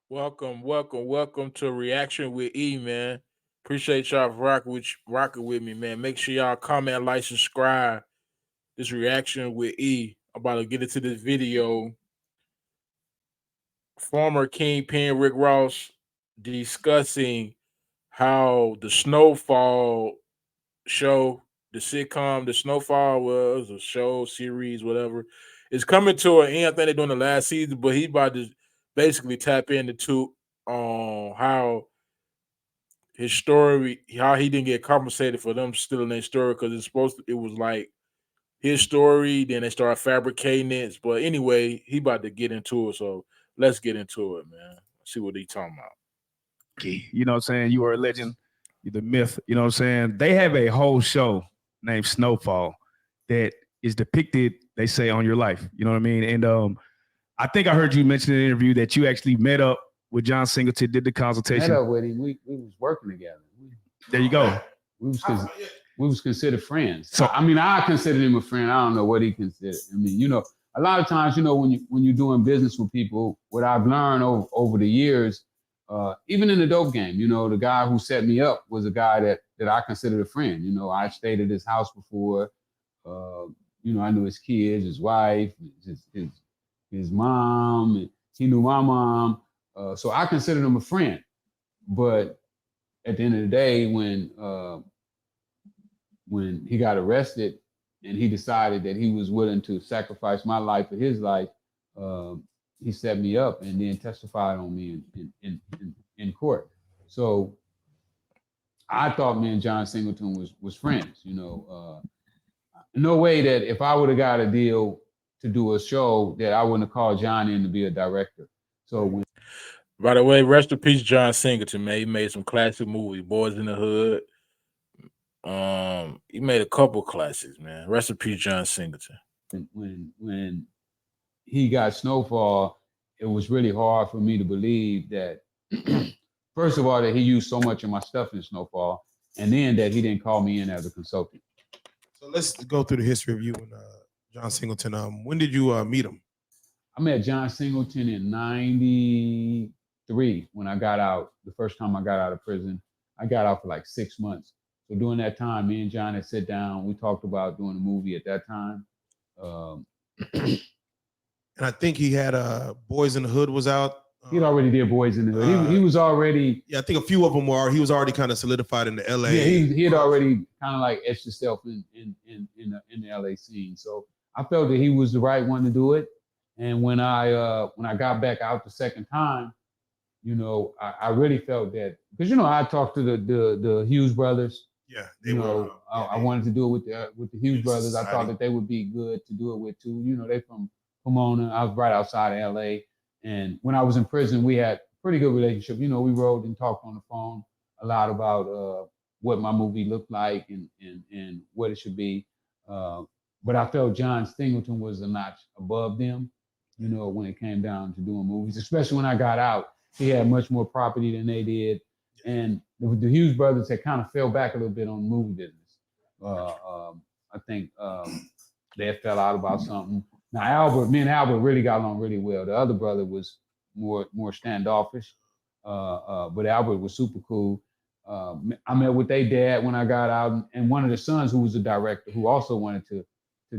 Welcome to Reaction with E, man. Appreciate y'all for rocking with me, man. Make sure y'all comment, like, subscribe. This Reaction with E. I'm about to get into this video. Former Kingpin Rick Ross discussing how the Snowfall show, the sitcom, the Snowfall was a show, series, whatever. It's coming to an end. I think they're doing the last season, but he about to basically tap into how his story, how he didn't get compensated for them stealing their story because it was like his story. Then they started fabricating it. But anyway, he about to get into it. So let's get into it, man. See what he talking about. You know what I'm saying? You are a legend. You're the myth. You know what I'm saying? They have a whole show named Snowfall that is depicted, they say, on your life. You know what I mean? And I think I heard you mention in an interview that you actually met up with John Singleton, did the consultation. Met up with him. We was working together. There you go. We was considered friends. So I mean, I considered him a friend. I don't know what he considered. I mean, a lot of times, when you're doing business with people, what I've learned over the years, even in the dope game, the guy who set me up was a guy that I considered a friend. I stayed at his house before. I knew his kids, his wife, his mom. And he knew my mom. So I considered him a friend. But at the end of the day, when he got arrested and he decided that he was willing to sacrifice my life for his life, he set me up and then testified on me in court. So I thought me and John Singleton was friends. No way that if I would have got a deal to do a show that I wouldn't have called John in to be a director. So by the way, rest in peace, John Singleton, man. He made some classic movies, Boys in the Hood. He made a couple classics, man. Rest in peace, John Singleton. When he got Snowfall, it was really hard for me to believe that, first of all, that he used so much of my stuff in Snowfall, and then that he didn't call me in as a consultant. So let's go through the history of you and John Singleton. When did you meet him? I met John Singleton in '93 when I got out. The first time I got out of prison, I got out for like 6 months. So during that time, me and John had sit down. We talked about doing a movie at that time. And I think he had Boys in the Hood was out. He'd already did Boys in the Hood. He was already. Yeah, I think a few of them were. He was already kind of solidified in the LA. Yeah, he had already kind of like etched himself in the LA scene. So I felt that he was the right one to do it. And when I got back out the second time, I really felt that because I talked to the Hughes brothers. Yeah, I wanted to do it with the Hughes brothers. I thought that they would be good to do it with too. They from Pomona. I was right outside of LA, and when I was in prison, we had a pretty good relationship. We rode and talked on the phone a lot about what my movie looked like and what it should be. But I felt John Singleton was a notch above them. When it came down to doing movies, especially when I got out, he had much more property than they did. And the Hughes brothers had kind of fell back a little bit on the movie business. I think they had fell out about something. Now, me and Albert really got along really well. The other brother was more standoffish, but Albert was super cool. I met with their dad when I got out, and one of the sons who was a director who also wanted to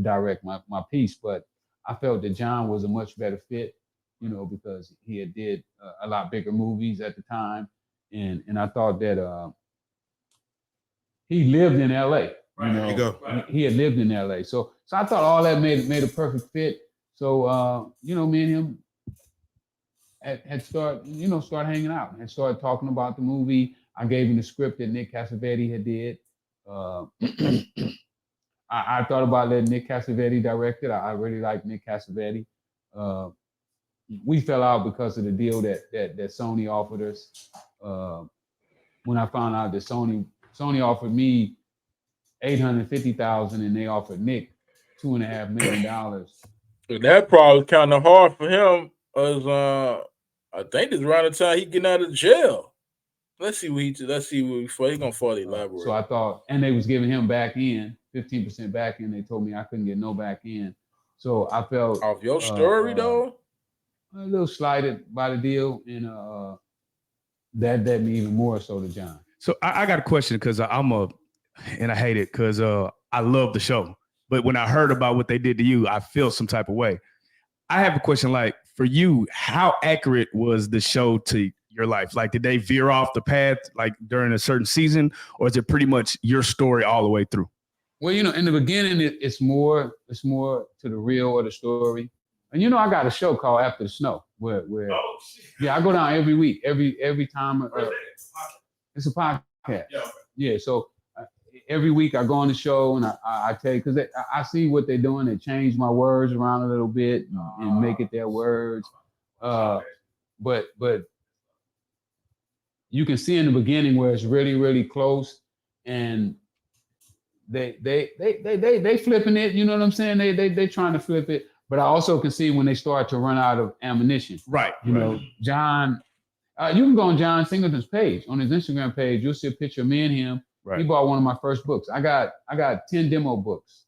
direct my piece, but I felt that John was a much better fit, because he had did a lot bigger movies at the time. And I thought that he lived in LA. There you go. He had lived in LA. So I thought all that made a perfect fit. So me and him had started hanging out and started talking about the movie. I gave him the script that Nick Cassavetes had did. I thought about letting Nick Cassavetes direct it. I really like Nick Cassavetes. We fell out because of the deal that Sony offered us. When I found out that Sony offered me $850,000 and they offered Nick $2.5 million. That probably kind of hard for him, as I think it's around the time he getting out of jail. Let's see before he's gonna fully elaborate. So I thought, and they was giving him back in 15% back in. They told me I couldn't get no back in. So I felt off your story though. a little slighted by the deal, and that led me even more so to John. So I got a question because and I hate it because I love the show. But when I heard about what they did to you, I feel some type of way. I have a question like, for you, how accurate was the show to your life? Like, did they veer off the path like during a certain season, or is it pretty much your story all the way through? Well, in the beginning, it's more to the real or the story. And I got a show called After the Snow, where yeah, I go down every week, every time. It's a podcast. Yeah, so every week I go on the show and I tell you, because I see what they're doing. They change my words around a little bit and make it their words. But you can see in the beginning where it's really, really close, and they flipping it. You know what I'm saying? They trying to flip it. But I also can see when they start to run out of ammunition. Right. John, you can go on John Singleton's page, on his Instagram page. You'll see a picture of me and him. Right. He bought one of my first books. I got 10 demo books.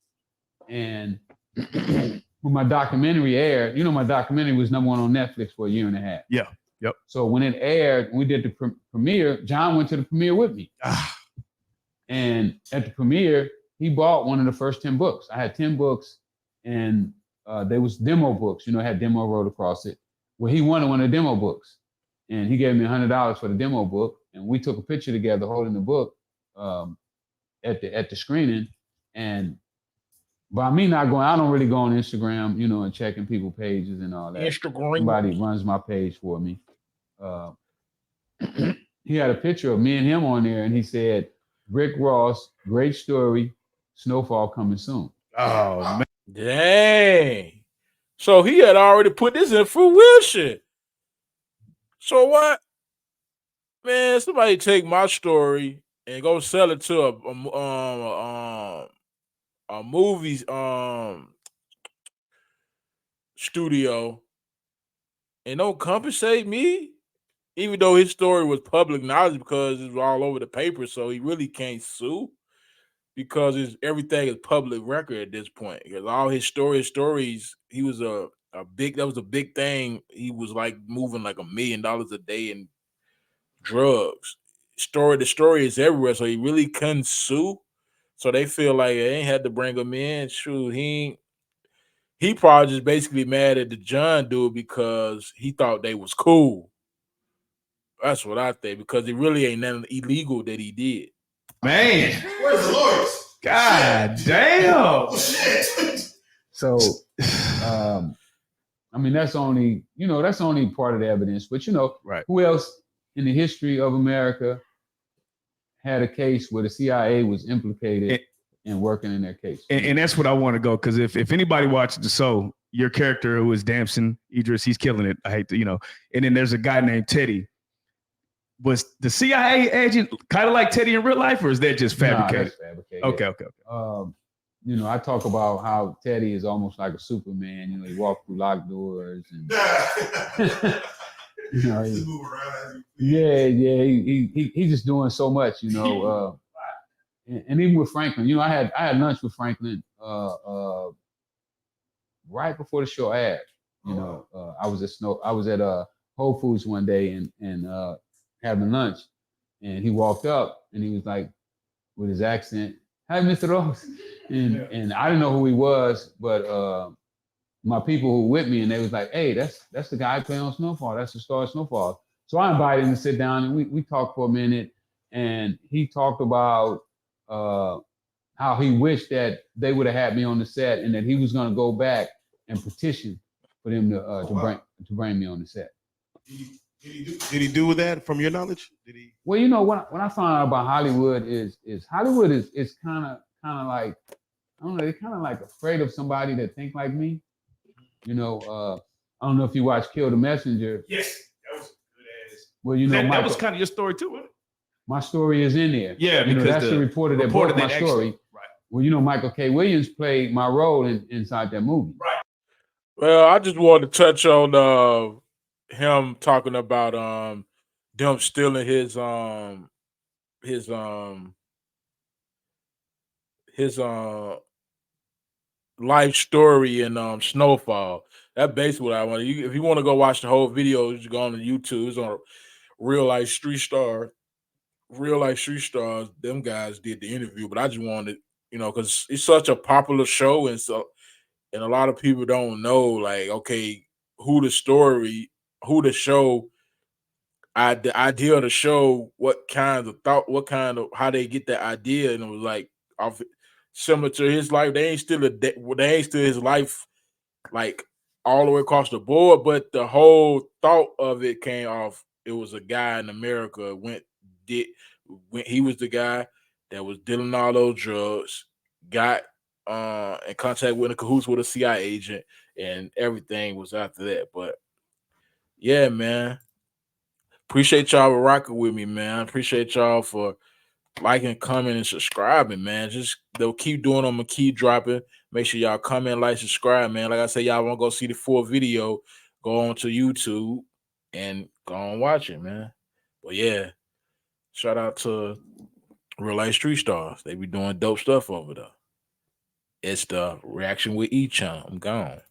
And when my documentary aired, my documentary was #1 on Netflix for a year and a half. Yeah. Yep. So when it aired, we did the premiere. John went to the premiere with me. And at the premiere, he bought one of the first 10 books. I had 10 books, and there was demo books. It had demo wrote across it. Well, he wanted one of the demo books, and he gave me $100 for the demo book. And we took a picture together holding the book at the screening. And by me not going, I don't really go on Instagram, and checking people's pages and all that. Instagram. Somebody runs my page for me. He had a picture of me and him on there, and he said, "Rick Ross, great story, snowfall coming soon." Oh, man. Dang. So he had already put this in fruition. So what? Man, somebody take my story and go sell it to a movies studio and don't compensate me, even though his story was public knowledge because it was all over the paper. So he really can't sue because everything is public record at this point. Because all his stories, he was that was a big thing. He was like moving like $1 million a day in drugs. The story is everywhere, so he really couldn't sue. So they feel like they ain't had to bring him in. Shoot, he probably just basically mad at the John dude because he thought they was cool. That's what I think, because it really ain't nothing illegal that he did. Man, Where's the lawyers? God damn. Oh, shit. So, I mean, that's only part of the evidence. But right. Who else in the history of America had a case where the CIA was implicated in working in their case? And that's what I want to go, because if anybody watches the show, your character who is Damson Idris, he's killing it. I hate to, and then there's a guy named Teddy. Was the CIA agent kind of like Teddy in real life, or is that just fabricated? Nah, that's fabricated. Okay. I talk about how Teddy is almost like a Superman. He walks through locked doors and he move around. He's just doing so much, and even with Franklin, I had lunch with Franklin right before the show aired. I was at Whole Foods one day and having lunch, and he walked up and he was like, with his accent, "Hi, Mr. Ross," and I didn't know who he was, but my people who were with me, and they was like, "Hey, that's the guy playing on Snowfall. That's the star of Snowfall." So I invited him to sit down, and we talked for a minute, and he talked about how he wished that they would have had me on the set, and that he was going to go back and petition for them to bring me on the set. Did he do that from your knowledge? Did he? Well, when I found out about Hollywood is Hollywood is kind of like, I don't know, they're kind of like afraid of somebody that think like me. I don't know if you watch Kill the Messenger. Yes, that was good ass. Well, that was kind of your story too, wasn't it? My story is in there. Yeah, because that's the reporter that broke my story. Right. Well, Michael K. Williams played my role inside that movie. Right. Well, I just wanted to touch on him talking about them stealing his life story in Snowfall. That's basically what I want. If you want to go watch the whole video, just go on to YouTube. It's on Real Life Street Star. Real Life Street Stars. Them guys did the interview, but I just wanted, because it's such a popular show, and a lot of people don't know, like, okay, who the story, who the show, the idea of the show, what kind of thought, how they get that idea, and it was like off similar to his life. They ain't still his life like all the way across the board, but the whole thought of it came off. It was a guy in America when he was the guy that was dealing all those drugs, got in contact with, in cahoots with a CIA agent, and everything was after that. But yeah, man, appreciate y'all for rocking with me, man. Appreciate y'all for liking, commenting, and subscribing, man. Just they'll keep doing them and keep dropping. Make sure y'all comment, like, subscribe, man. Like I said, y'all want to go see the full video, go on to YouTube and go on watch it, man. But yeah, shout out to Real Life Street Stars. They be doing dope stuff over there. It's the Reaction with E channel. I'm gone.